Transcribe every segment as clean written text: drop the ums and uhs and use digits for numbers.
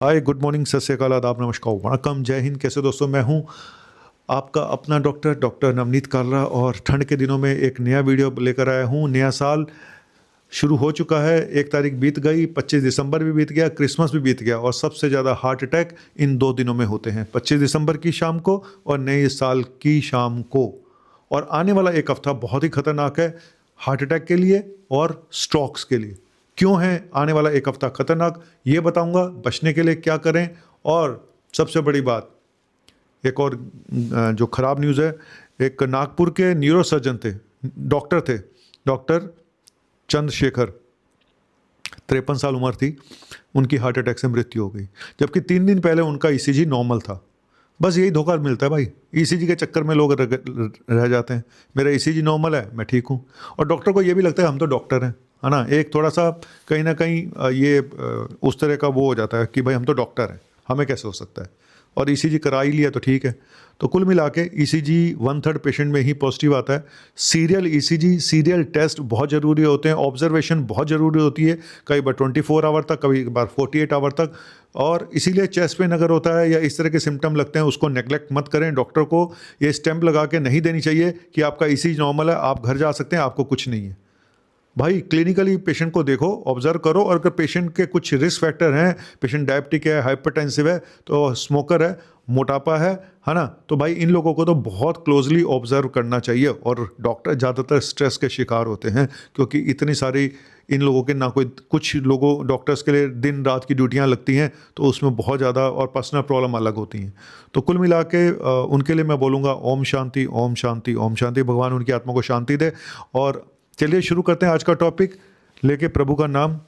हाय, good morning, सत श्री अकाल, आदाब, नमस्कार, वणक्कम, जय हिंद। कैसे दोस्तों? मैं हूं आपका अपना डॉक्टर नवनीत कालरा और ठंड के दिनों में एक नया वीडियो लेकर आया हूं। नया साल शुरू हो चुका है, 1 तारीख बीत गई, 25 दिसंबर भी बीत गया, क्रिसमस भी बीत गया और सबसे ज़्यादा हार्ट अटैक इन 2 दिनों में होते हैं, 25 दिसंबर की शाम को और नए साल की शाम को। और आने वाला एक हफ्ता बहुत ही खतरनाक है हार्ट अटैक के लिए और स्ट्रोक्स के लिए। क्यों है आने वाला एक हफ्ता खतरनाक, ये बताऊंगा। बचने के लिए क्या करें, और सबसे बड़ी बात, एक और जो ख़राब न्यूज़ है, एक नागपुर के न्यूरो सर्जन थे, डॉक्टर चंद्रशेखर, 53 साल उम्र थी, उनकी हार्ट अटैक से मृत्यु हो गई, जबकि 3 दिन पहले उनका ईसीजी नॉर्मल था। बस यही धोखा मिलता है भाई, ईसीजी के चक्कर में लोग रह जाते हैं। मेरा ईसीजी नॉर्मल है, मैं ठीक हूँ, और डॉक्टर को ये भी लगता है हम तो डॉक्टर हैं, है ना। एक थोड़ा सा कहीं ना कहीं ये उस तरह का वो हो जाता है कि भाई हम तो डॉक्टर हैं, हमें कैसे हो सकता है, और ईसीजी करा ही लिया तो ठीक है। तो कुल मिला के ईसीजी 1/3 पेशेंट में ही पॉजिटिव आता है। सीरियल ईसीजी, सीरियल टेस्ट बहुत ज़रूरी होते हैं, ऑब्जर्वेशन बहुत ज़रूरी होती है, कई बार 24 आवर तक, कभी बार 48 आवर तक। और इसीलिए चेस्ट पेन अगर होता है या इस तरह के सिम्टम लगते हैं, उसको नेग्लेक्ट मत करें। डॉक्टर को ये स्टैंप लगा के नहीं देनी चाहिए कि आपका ईसीजी नॉर्मल है, आप घर जा सकते हैं, आपको कुछ नहीं है। भाई क्लिनिकली पेशेंट को देखो, ऑब्जर्व करो, और अगर पेशेंट के कुछ रिस्क फैक्टर हैं, पेशेंट डायबिटिक है, हाइपरटेंसिव है, तो स्मोकर है, मोटापा है ना, तो भाई इन लोगों को तो बहुत क्लोजली ऑब्जर्व करना चाहिए। और डॉक्टर ज़्यादातर स्ट्रेस के शिकार होते हैं, क्योंकि इतनी सारी इन लोगों के ना कोई, कुछ लोगों डॉक्टर्स के लिए दिन रात की ड्यूटियां लगती हैं, तो उसमें बहुत ज़्यादा और पर्सनल प्रॉब्लम अलग होती हैं। तो कुल मिला के उनके लिए मैं बोलूँगा ओम शांति, ओम शांति, ओम शांति। भगवान उनकी आत्मा को शांति दे। और चलिए शुरू करते हैं आज का टॉपिक, लेके प्रभु का नाम।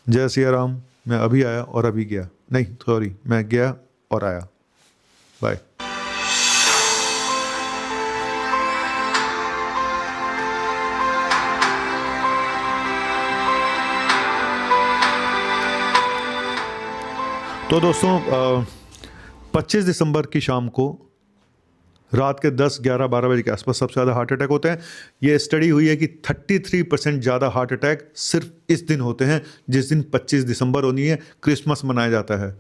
जय सिया राम। मैं अभी आया और अभी गया, नहीं सॉरी, मैं गया और आया। बाय। तो दोस्तों 25 दिसंबर की शाम को रात के 10, 11, 12 बजे के आसपास सबसे ज़्यादा हार्ट अटैक होते हैं। ये स्टडी हुई है कि 33% ज़्यादा हार्ट अटैक सिर्फ इस दिन होते हैं, जिस दिन 25 दिसंबर होनी है, क्रिसमस मनाया जाता है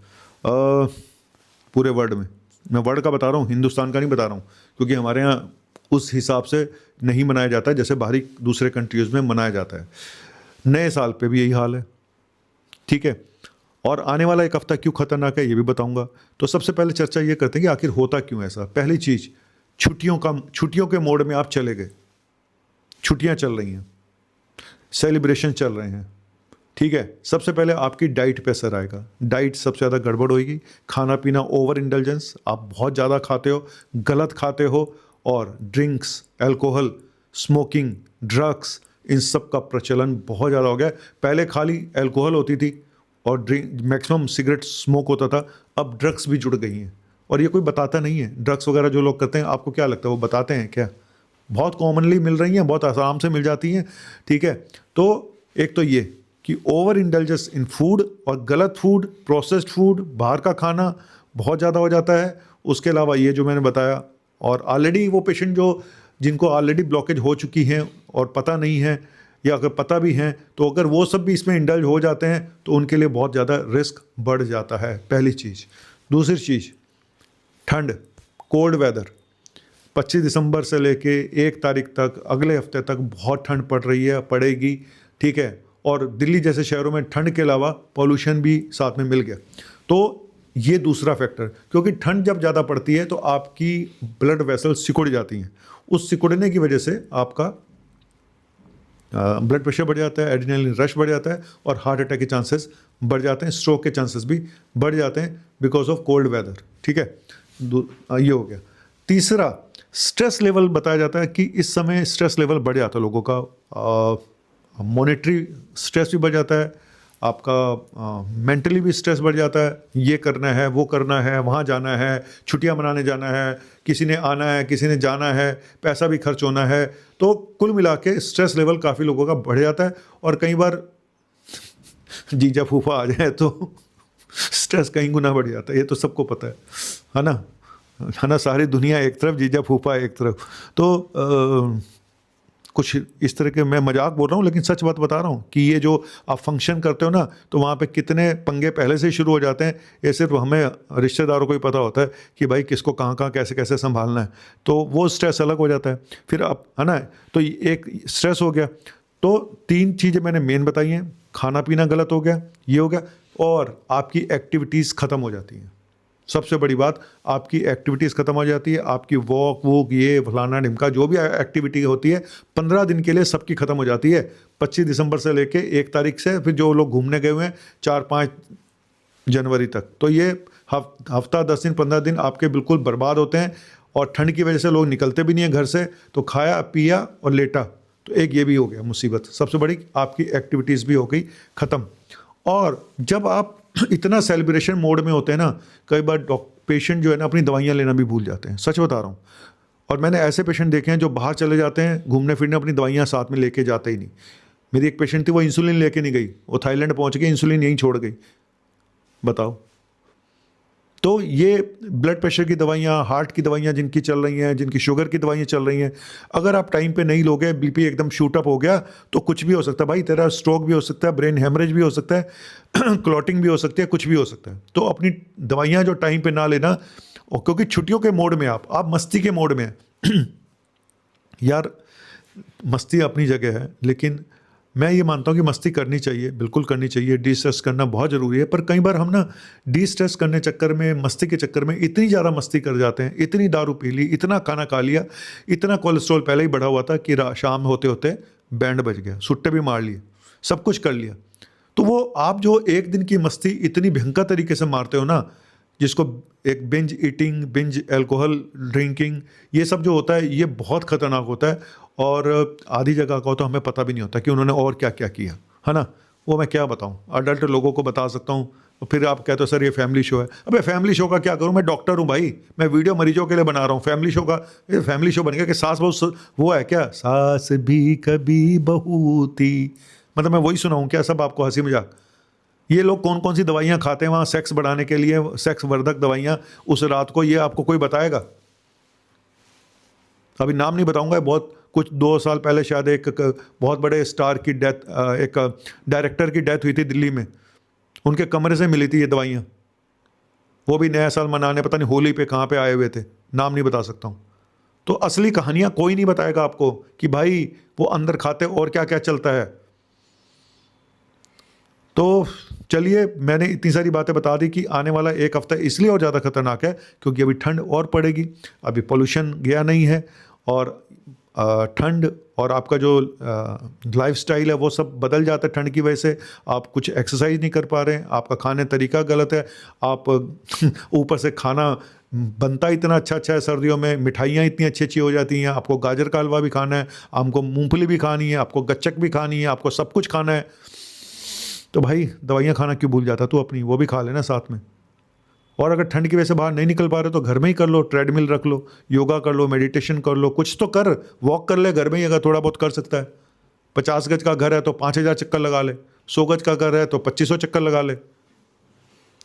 पूरे वर्ल्ड में। मैं वर्ल्ड का बता रहा हूँ, हिंदुस्तान का नहीं बता रहा हूँ, क्योंकि हमारे यहाँ उस हिसाब से नहीं मनाया जाता है जैसे बाहरी दूसरे कंट्रीज़ में मनाया जाता है। नए साल पे भी यही हाल है, ठीक है। और आने वाला एक हफ्ता क्यों खतरनाक है ये भी बताऊंगा। तो सबसे पहले चर्चा ये करते हैं कि आखिर होता क्यों ऐसा। पहली चीज़, छुट्टियों के मोड में आप चले गए, छुट्टियां चल रही हैं, सेलिब्रेशन चल रहे हैं, ठीक है। सबसे पहले आपकी डाइट पे असर आएगा, डाइट सबसे ज़्यादा गड़बड़ होएगी। खाना पीना, ओवर इंडल्जेंस, आप बहुत ज़्यादा खाते हो, गलत खाते हो, और ड्रिंक्स, अल्कोहल, स्मोकिंग, ड्रग्स, इन सब का प्रचलन बहुत ज़्यादा हो गया। पहले खाली अल्कोहल होती थी और ड्रिंक, मैक्सिमम सिगरेट स्मोक होता था, अब ड्रग्स भी जुड़ गई हैं। और ये कोई बताता नहीं है, ड्रग्स वगैरह जो लोग करते हैं, आपको क्या लगता है वो बताते हैं क्या? बहुत कॉमनली मिल रही हैं, बहुत आराम से मिल जाती हैं, ठीक है। तो एक तो ये कि ओवर इंडल्जेंस इन फूड, और गलत फूड, प्रोसेस्ड फूड, बाहर का खाना बहुत ज़्यादा हो जाता है। उसके अलावा ये जो मैंने बताया, और ऑलरेडी वो पेशेंट जो जिनको ऑलरेडी ब्लॉकेज हो चुकी हैं और पता नहीं है, या अगर पता भी हैं, तो अगर वो सब भी इसमें इंडल्ज हो जाते हैं तो उनके लिए बहुत ज़्यादा रिस्क बढ़ जाता है, पहली चीज़। दूसरी चीज़, ठंड, कोल्ड वेदर। 25 दिसंबर से लेके 1 तारीख तक, अगले हफ्ते तक बहुत ठंड पड़ रही है, पड़ेगी, ठीक है। और दिल्ली जैसे शहरों में ठंड के अलावा पॉल्यूशन भी साथ में मिल गया। तो ये दूसरा फैक्टर, क्योंकि ठंड जब ज़्यादा पड़ती है तो आपकी ब्लड वेसल सिकुड़ जाती हैं, उस सिकुड़ने की वजह से आपका ब्लड प्रेशर बढ़ जाता है, एड्रेनलिन रश बढ़ जाता है, और हार्ट अटैक के चांसेस बढ़ जाते हैं, स्ट्रोक के चांसेस भी बढ़ जाते हैं बिकॉज ऑफ कोल्ड वेदर, ठीक है। ये हो गया। तीसरा, स्ट्रेस लेवल बताया जाता है कि इस समय स्ट्रेस लेवल बढ़ जाता है लोगों का। मॉनेटरी स्ट्रेस भी बढ़ जाता है, आपका मेंटली भी स्ट्रेस बढ़ जाता है। ये करना है, वो करना है, वहाँ जाना है, छुट्टियाँ मनाने जाना है, किसी ने आना है, किसी ने जाना है, पैसा भी खर्च होना है। तो कुल मिला के स्ट्रेस लेवल काफ़ी लोगों का बढ़ जाता है। और कई बार जीजा फूफा आ जाए तो स्ट्रेस कहीं गुना बढ़ जाता है, ये तो सबको पता है ना, है ना। सारी दुनिया एक तरफ, जीजा फूफा एक तरफ। तो कुछ इस तरह के, मैं मजाक बोल रहा हूँ लेकिन सच बात बता रहा हूँ कि ये जो आप फंक्शन करते हो ना, तो वहाँ पे कितने पंगे पहले से ही शुरू हो जाते हैं। ये सिर्फ हमें रिश्तेदारों को ही पता होता है कि भाई किसको कहाँ कहाँ कैसे कैसे संभालना है, तो वो स्ट्रेस अलग हो जाता है फिर आप, है ना। तो एक स्ट्रेस हो गया। तो 3 चीज़ें मैंने मेन बताई हैं, खाना पीना गलत हो गया, ये हो गया, और आपकी एक्टिविटीज़ ख़त्म हो जाती हैं। सबसे बड़ी बात, आपकी एक्टिविटीज़ ख़त्म हो जाती है, आपकी वॉक वूक ये फलाना ढिमका जो भी एक्टिविटी होती है 15 दिन के लिए सबकी ख़त्म हो जाती है। 25 दिसंबर से लेके 1 तारीख से, फिर जो लोग घूमने गए हुए हैं 4-5 जनवरी तक, तो ये हफ्ता 10 दिन 15 दिन आपके बिल्कुल बर्बाद होते हैं। और ठंड की वजह से लोग निकलते भी नहीं है घर से, तो खाया पिया और लेटा, तो एक ये भी हो गया मुसीबत। सबसे बड़ी आपकी एक्टिविटीज़ भी हो गई ख़त्म। और जब आप इतना सेलिब्रेशन मोड में होते हैं ना, कई बार पेशेंट जो है ना अपनी दवाइयाँ लेना भी भूल जाते हैं, सच बता रहा हूँ। और मैंने ऐसे पेशेंट देखे हैं जो बाहर चले जाते हैं घूमने फिरने, अपनी दवाइयाँ साथ में लेके जाते ही नहीं। मेरी एक पेशेंट थी, वो इंसुलिन लेके नहीं गई, वो थाईलैंड पहुँच गई, इंसुलिन यहीं छोड़ गई, बताओ। तो ये ब्लड प्रेशर की दवाइयाँ, हार्ट की दवाइयाँ जिनकी चल रही हैं, जिनकी शुगर की दवाइयाँ चल रही हैं, अगर आप टाइम पे नहीं लोगे, बीपी एकदम शूट अप हो गया, तो कुछ भी हो सकता है भाई, तेरा स्ट्रोक भी हो सकता है, ब्रेन हेमरेज भी हो सकता है, क्लॉटिंग भी हो सकती है, कुछ भी हो सकता है। तो अपनी दवाइयाँ जो टाइम पे ना लेना, और क्योंकि छुट्टियों के मोड में आप मस्ती के मोड में हैं। यार मस्ती अपनी जगह है, लेकिन मैं ये मानता हूँ कि मस्ती करनी चाहिए, बिल्कुल करनी चाहिए, डी स्ट्रेस करना बहुत ज़रूरी है। पर कई बार हम ना डी स्ट्रेस करने चक्कर में, मस्ती के चक्कर में इतनी ज़्यादा मस्ती कर जाते हैं, इतनी दारू पी ली, इतना खाना खा लिया, इतना कोलेस्ट्रॉल पहले ही बढ़ा हुआ था कि शाम होते होते बैंड बज गया, सुट्टे भी मार लिए, सब कुछ कर लिया। तो वो आप जो एक दिन की मस्ती इतनी भयंकर तरीके से मारते हो ना, जिसको एक binge eating, binge alcohol drinking, ये सब जो होता है ये बहुत ख़तरनाक होता है। और आधी जगह का तो हमें पता भी नहीं होता कि उन्होंने और क्या क्या किया, है ना। वो मैं क्या बताऊं, अडल्ट लोगों को बता सकता हूं। और फिर आप कहते हो सर ये फैमिली शो है। अबे फैमिली शो का क्या करूं, मैं डॉक्टर हूं भाई, मैं वीडियो मरीजों के लिए बना रहा हूं। फैमिली शो का, ये फैमिली शो बन गया कि सास बहू वो है क्या, सास भी कभी बहू थी, मतलब मैं वही सुनाऊं क्या सब आपको, हंसी मजाक। ये लोग कौन कौन सी दवाइयाँ खाते हैं वहाँ सेक्स बढ़ाने के लिए, सेक्स वर्धक दवाइयाँ उस रात को, ये आपको कोई बताएगा? अभी नाम नहीं बताऊंगा, बहुत कुछ 2 साल पहले शायद एक बहुत बड़े स्टार की डेथ, एक डायरेक्टर की डेथ हुई थी दिल्ली में, उनके कमरे से मिली थी ये दवाइयाँ। वो भी नया साल मनाने पता नहीं होली पे कहाँ पे आए हुए थे, नाम नहीं बता सकता हूँ। तो असली कहानियाँ कोई नहीं बताएगा आपको कि भाई वो अंदर खाते और क्या क्या चलता है। तो चलिए, मैंने इतनी सारी बातें बता दी कि आने वाला 1 हफ्ता इसलिए और ज़्यादा खतरनाक है क्योंकि अभी ठंड और पड़ेगी, अभी पोल्यूशन गया नहीं है, और ठंड और आपका जो लाइफस्टाइल है वो सब बदल जाता है ठंड की वजह से। आप कुछ एक्सरसाइज नहीं कर पा रहे हैं, आपका खाने तरीका गलत है, आप ऊपर से खाना बनता इतना अच्छा अच्छा है, सर्दियों में मिठाइयाँ इतनी अच्छी अच्छी हो जाती हैं, आपको गाजर का हलवा भी खाना है, आपको मूंगफली भी खानी है, आपको गच्चक भी खानी है, आपको सब कुछ खाना है। तो भाई दवाइयाँ खाना क्यों भूल जाता तू अपनी, वो भी खा लेना साथ में। और अगर ठंड की वजह से बाहर नहीं निकल पा रहे तो घर में ही कर लो, ट्रेडमिल रख लो, योगा कर लो, मेडिटेशन कर लो, कुछ तो कर, वॉक कर ले घर में ही अगर थोड़ा बहुत कर सकता है। 50 गज का घर है तो 5000 चक्कर लगा ले, 100 गज का घर है तो 2500 चक्कर लगा ले,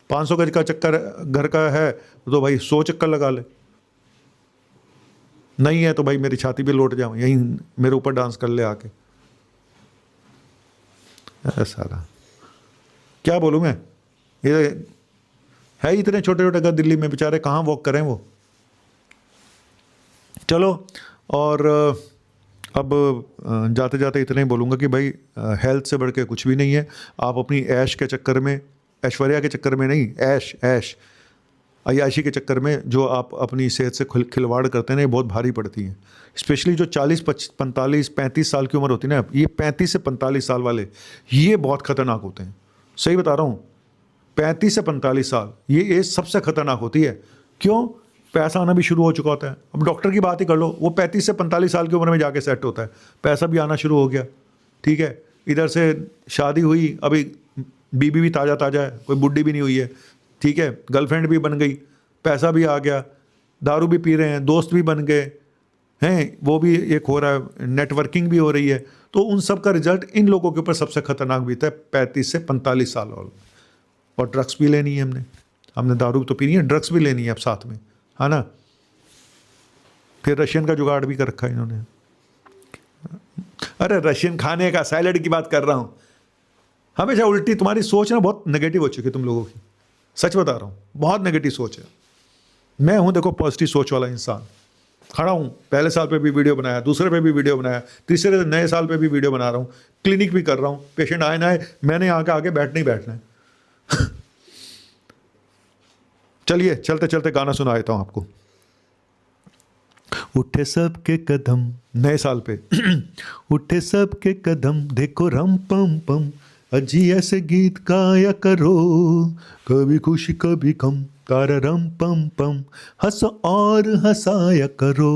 500 गज का चक्कर घर का है तो भाई 100 चक्कर लगा ले। नहीं है तो भाई मेरी छाती पे लौट जाओ, यहीं मेरे ऊपर डांस कर ले आके। सारा क्या बोलूँ मैं, ये है ही इतने छोटे छोटे घर दिल्ली में, बेचारे कहाँ वॉक करें वो। चलो, और अब जाते जाते इतना ही बोलूँगा कि भाई हेल्थ से बढ़ के कुछ भी नहीं है। आप अपनी ऐश के चक्कर में, ऐश्वर्या के चक्कर में नहीं, ऐश अय्याशी के चक्कर में जो आप अपनी सेहत से खिलवाड़ करते हैं ना, ये बहुत भारी पड़ती हैं। स्पेशली जो 40, 45, 35 साल की उम्र होती है ना, ये 35 से 45 साल वाले, ये बहुत ख़तरनाक होते हैं। सही बता रहा हूँ, 35 से 45 साल ये एज सबसे खतरनाक होती है। क्यों? पैसा आना भी शुरू हो चुका होता है। अब डॉक्टर की बात ही कर लो, वो 35 से 45 साल की उम्र में जाके सेट होता है, पैसा भी आना शुरू हो गया, ठीक है। इधर से शादी हुई, अभी बीबी भी ताज़ा ताज़ा है, कोई बुढ़ी भी नहीं हुई है, ठीक है, गर्लफ्रेंड भी बन गई, पैसा भी आ गया, दारू भी पी रहे हैं, दोस्त भी बन गए हैं, वो भी एक हो रहा है, नेटवर्किंग भी हो रही है। तो उन सब का रिजल्ट इन लोगों के ऊपर सबसे खतरनाक बीता है 35 से 45 साल और ड्रग्स भी लेनी है हमने दारू तो पीनी है, ड्रग्स भी लेनी है अब साथ में, है ना। फिर रशियन का जुगाड़ भी कर रखा है इन्होंने। अरे रशियन खाने का सैलड की बात कर रहा हूँ। हमेशा उल्टी तुम्हारी सोच ना बहुत नेगेटिव हो चुकी है तुम लोगों की, सच बता रहा हूँ, बहुत नेगेटिव सोच है। मैं हूँ देखो पॉजिटिव सोच वाला इंसान, खड़ा हूँ, पहले साल पे भी वीडियो बनाया, दूसरे पे भी वीडियो बनाया, तीसरे नए साल पे भी वीडियो बना रहा हूँ, क्लिनिक भी कर रहा हूँ, पेशेंट आए ना आए मैंने यहाँ के आगे बैठना ही बैठना है। चलिए चलते चलते गाना सुना देता हूँ आपको। उठे सबके कदम, नए साल पे उठे सबके कदम, देखो रम पम पम, अजी ऐसे गीत गाया करो, कभी खुशी कभी गम, तारा रम पम पम, हंसो और हंसाया करो।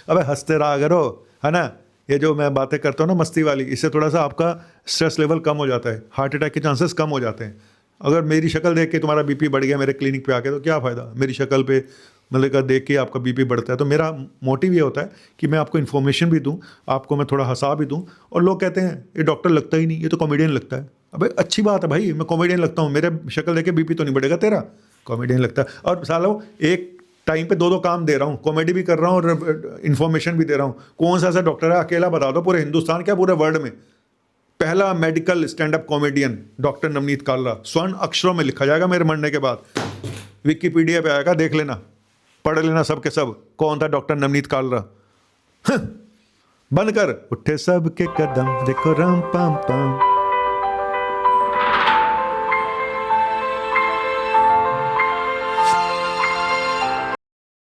अबे हंसते रहा करो, है ना। ये जो मैं बातें करता हूँ ना मस्ती वाली, इससे थोड़ा सा आपका स्ट्रेस लेवल कम हो जाता है, हार्ट अटैक के चांसेस कम हो जाते हैं। अगर मेरी शक्ल देख के तुम्हारा बीपी बढ़ गया मेरे क्लिनिक पे आके, तो क्या फ़ायदा। मेरी शक्ल पे मतलब का देख के आपका बीपी बढ़ता है। तो मेरा मोटिव ये होता है कि मैं आपको इन्फॉर्मेशन भी दूं, आपको मैं थोड़ा हंसा भी दूं। और लोग कहते हैं ये डॉक्टर लगता ही नहीं, ये तो कॉमेडियन लगता है। अबे अच्छी बात है भाई, मैं कॉमेडियन लगता हूँ, मेरे शक्ल देख के बीपी तो नहीं बढ़ेगा तेरा, कॉमेडियन लगता है। और सालों एक टाइम पे दो काम दे रहा हूँ, कॉमेडी भी कर रहा हूँ और इन्फॉर्मेशन भी दे रहा हूँ। कौन सा ऐसा डॉक्टर है, अकेला बता दो पूरे हिंदुस्तान क्या पूरे वर्ल्ड में, पहला medical stand up comedian doctor Navneet Kalra, स्वर्ण अक्षरों में लिखा जाएगा मेरे मरने के बाद, विकिपीडिया पे आएगा, देख लेना, पढ़ लेना सब के सब कौन था डॉक्टर नवनीत कालरा। बंद कर। उठे सब के कदम, देखो राम पाम पाम,